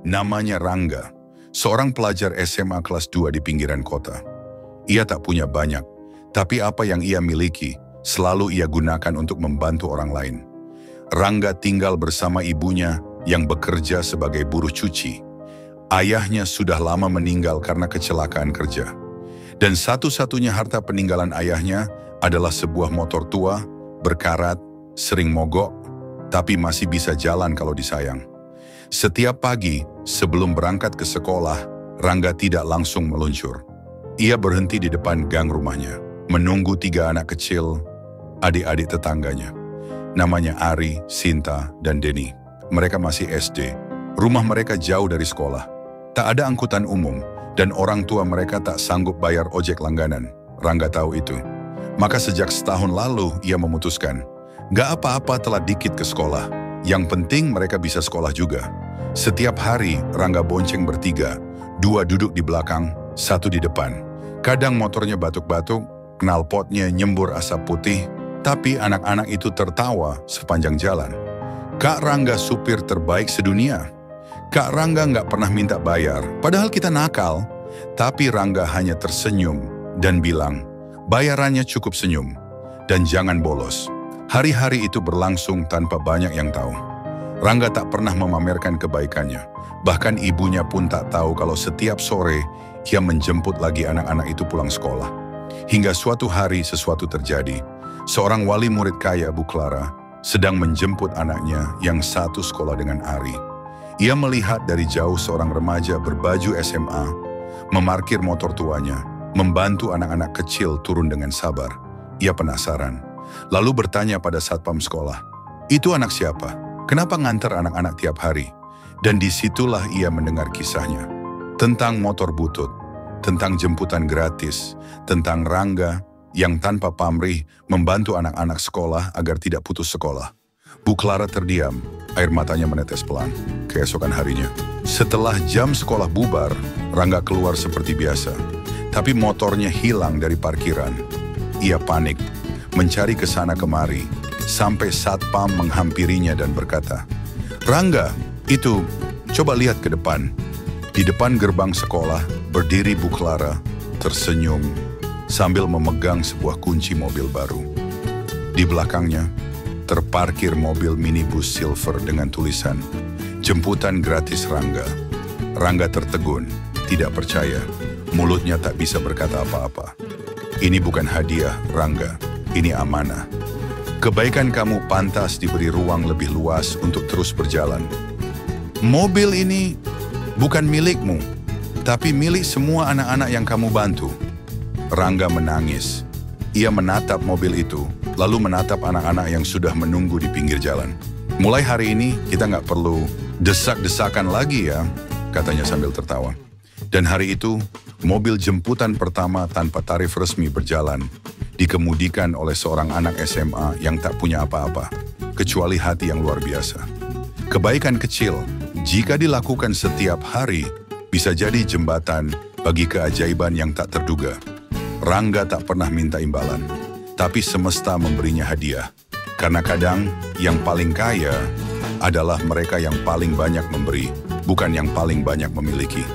Namanya Rangga, seorang pelajar SMA kelas 2 di pinggiran kota. Ia tak punya banyak, tapi apa yang ia miliki selalu ia gunakan untuk membantu orang lain. Rangga tinggal bersama ibunya yang bekerja sebagai buruh cuci. Ayahnya sudah lama meninggal karena kecelakaan kerja. Dan satu-satunya harta peninggalan ayahnya adalah sebuah motor tua, berkarat, sering mogok, tapi masih bisa jalan kalau disayang. Setiap pagi, sebelum berangkat ke sekolah, Rangga tidak langsung meluncur. Ia berhenti di depan gang rumahnya, menunggu 3 anak kecil, adik-adik tetangganya. Namanya Ari, Sinta, dan Denny. Mereka masih SD. Rumah mereka jauh dari sekolah. Tak ada angkutan umum, dan orang tua mereka tak sanggup bayar ojek langganan. Rangga tahu itu. Maka sejak setahun lalu, ia memutuskan, gak apa-apa telat dikit ke sekolah. Yang penting mereka bisa sekolah juga. Setiap hari, Rangga bonceng bertiga. 2 duduk di belakang, 1 di depan. Kadang motornya batuk-batuk, knalpotnya nyembur asap putih, tapi anak-anak itu tertawa sepanjang jalan. Kak Rangga supir terbaik sedunia. Kak Rangga nggak pernah minta bayar, padahal kita nakal. Tapi Rangga hanya tersenyum dan bilang, bayarannya cukup senyum. Dan jangan bolos. Hari-hari itu berlangsung tanpa banyak yang tahu. Rangga tak pernah memamerkan kebaikannya. Bahkan ibunya pun tak tahu kalau setiap sore ia menjemput lagi anak-anak itu pulang sekolah. Hingga suatu hari sesuatu terjadi. Seorang wali murid kaya, Bu Clara, sedang menjemput anaknya yang satu sekolah dengan Ari. Ia melihat dari jauh seorang remaja berbaju SMA, memarkir motor tuanya, membantu anak-anak kecil turun dengan sabar. Ia penasaran. Lalu bertanya pada satpam sekolah, itu anak siapa? Kenapa nganter anak-anak tiap hari? Dan disitulah ia mendengar kisahnya. Tentang motor butut, tentang jemputan gratis, tentang Rangga yang tanpa pamrih membantu anak-anak sekolah agar tidak putus sekolah. Bu Clara terdiam, air matanya menetes pelan. Keesokan harinya, setelah jam sekolah bubar, Rangga keluar seperti biasa. Tapi motornya hilang dari parkiran. Ia panik, mencari ke sana kemari, sampai satpam menghampirinya dan berkata, Rangga, itu, coba lihat ke depan. Di depan gerbang sekolah, berdiri Bu Clara, tersenyum, sambil memegang sebuah kunci mobil baru. Di belakangnya, terparkir mobil minibus silver dengan tulisan, jemputan gratis Rangga. Rangga tertegun, tidak percaya, mulutnya tak bisa berkata apa-apa. Ini bukan hadiah, Rangga. Ini amanah. Kebaikan kamu pantas diberi ruang lebih luas untuk terus berjalan. Mobil ini bukan milikmu, tapi milik semua anak-anak yang kamu bantu. Rangga menangis. Ia menatap mobil itu, lalu menatap anak-anak yang sudah menunggu di pinggir jalan. Mulai hari ini kita nggak perlu desak-desakan lagi ya, katanya sambil tertawa. Dan hari itu, mobil jemputan pertama tanpa tarif resmi berjalan, dikemudikan oleh seorang anak SMA yang tak punya apa-apa, kecuali hati yang luar biasa. Kebaikan kecil, jika dilakukan setiap hari, bisa jadi jembatan bagi keajaiban yang tak terduga. Rangga tak pernah minta imbalan, tapi semesta memberinya hadiah. Karena kadang yang paling kaya adalah mereka yang paling banyak memberi, bukan yang paling banyak memiliki.